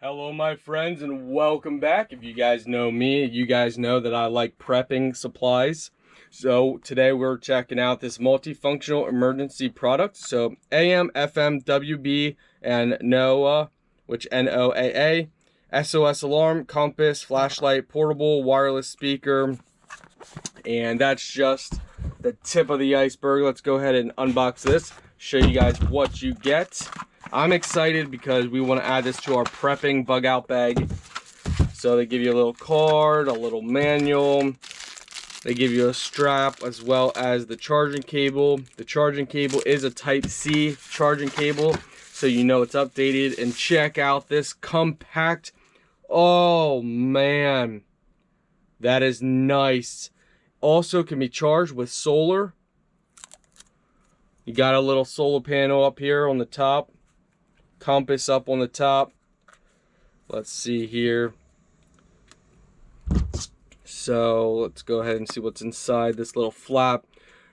Hello my friends and welcome back. If you guys know me, you guys know that I like prepping supplies. So today we're checking out this multifunctional emergency product. So AM, FM, WB, and NOAA, which NOAA, SOS alarm, compass, flashlight, portable, wireless speaker. And that's just the tip of the iceberg. Let's go ahead and unbox this, show you guys what you get. I'm excited because we want to add this to our prepping bug out bag. So they give you a little card, a little manual. They give you a strap as well as the charging cable. The charging cable is a Type-C charging cable, so you know it's updated. And check out this compact. Oh man, that is nice. Also can be charged with solar. You got a little solar panel up here on the top. Compass up on the top. Let's see here. So let's go ahead and see what's inside this little flap.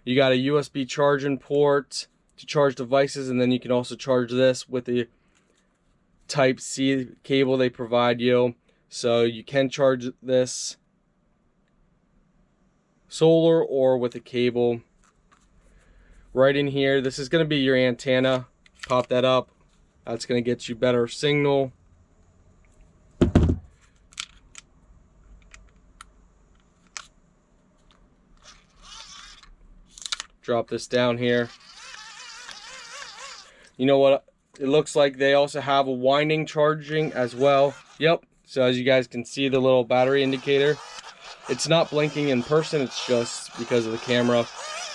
You got a USB charging port to charge devices, and then you can also charge this with the Type-C cable they provide you. So you can charge this solar or with a cable. Right in here, this is going to be your antenna. Pop that up. That's going to get you better signal. Drop this down here. You know what? It looks like they also have a winding charging as well. Yep. So as you guys can see, the little battery indicator. It's not blinking in person. It's just because of the camera.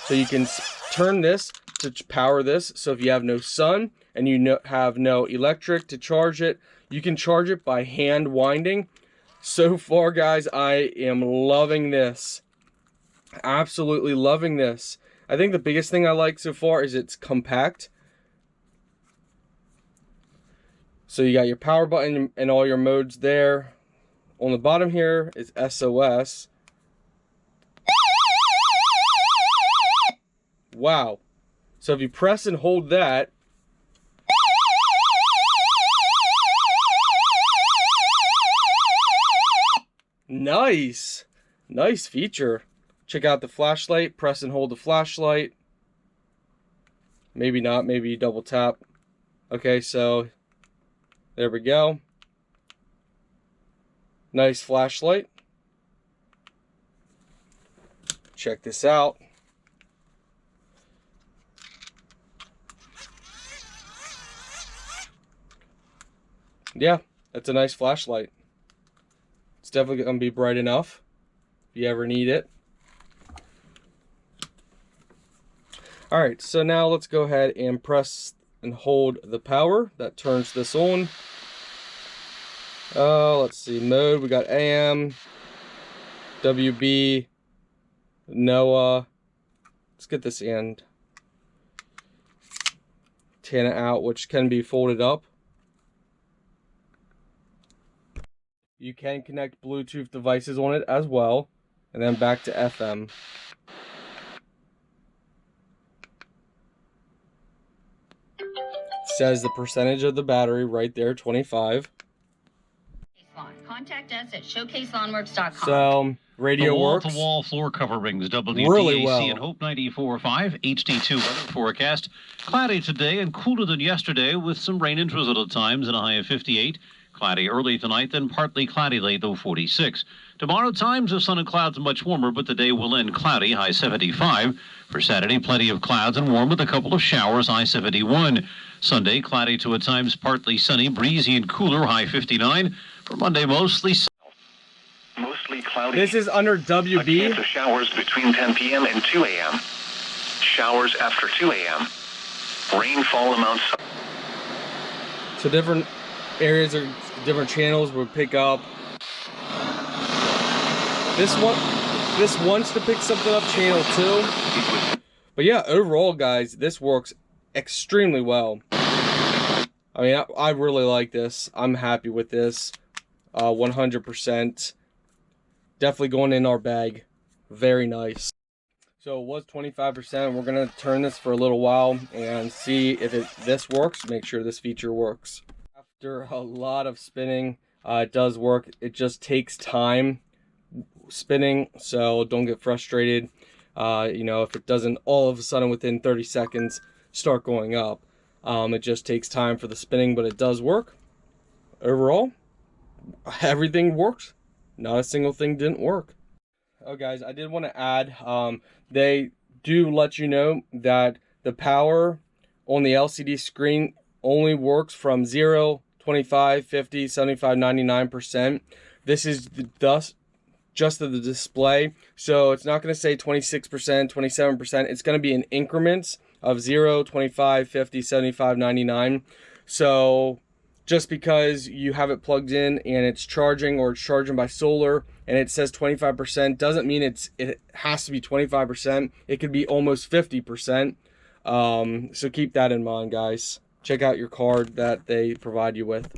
So you can turn this to power this. So if you have no sun and you have no electric to charge it, you can charge it by hand winding. So far, guys, I am loving this. Absolutely loving this. I think the biggest thing I like so far is it's compact. So you got your power button and all your modes there. On the bottom here is SOS. Wow. So if you press and hold that, nice feature. Check out the flashlight. Press and hold the flashlight. Maybe not, maybe you double tap. Okay, so there we go. Nice flashlight. Check this out. Yeah, that's a nice flashlight. It's definitely going to be bright enough if you ever need it. Alright, so now let's go ahead and press and hold the power. That turns this on. Let's see, mode, we got AM, WB, NOAA. Let's get this antenna out, which can be folded up. You can connect Bluetooth devices on it as well. And then back to FM. Says the percentage of the battery right there, 25. Contact us at showcaselawnworks.com. So, radio works. Wall-to-wall floor coverings, WDAC really well. and Hope 94.5, HD2 weather forecast. Cloudy today and cooler than yesterday with some rain and drizzle at times and a high of 58. Cloudy early tonight, then partly cloudy late, though 46. Tomorrow, times of sun and clouds much warmer, but the day will end cloudy, high 75. For Saturday, plenty of clouds and warm with a couple of showers, high 71. Sunday, cloudy to at times partly sunny, breezy and cooler, high 59. For Monday, mostly cloudy. This is under WB. A chance of showers between 10 p.m. and 2 a.m. Showers after 2 a.m. Rainfall amounts. So different areas or different channels will pick up. This wants to pick something up, channel 2. But yeah, overall, guys, this works extremely well. I mean, I really like this. I'm happy with this. 100%. Definitely going in our bag. Very nice. So it was 25%. We're going to turn this for a little while and see if this works. Make sure this feature works. After a lot of spinning, it does work. It just takes time spinning, so don't get frustrated. You know, if it doesn't all of a sudden within 30 seconds start going up, it just takes time for the spinning, but it does work. Overall, everything works. Not a single thing didn't work. Oh guys, I did want to add, they do let you know that the power on the LCD screen only works from 0, 25, 50, 75, 99%. This is thus just the display, so it's not going to say 26%, 27%. It's going to be in increments of 0, 25, 50, 75, 99. So just because you have it plugged in and it's charging, or it's charging by solar and it says 25%, doesn't mean it has to be 25%. It could be almost 50%. So keep that in mind, guys. Check out your card that they provide you with.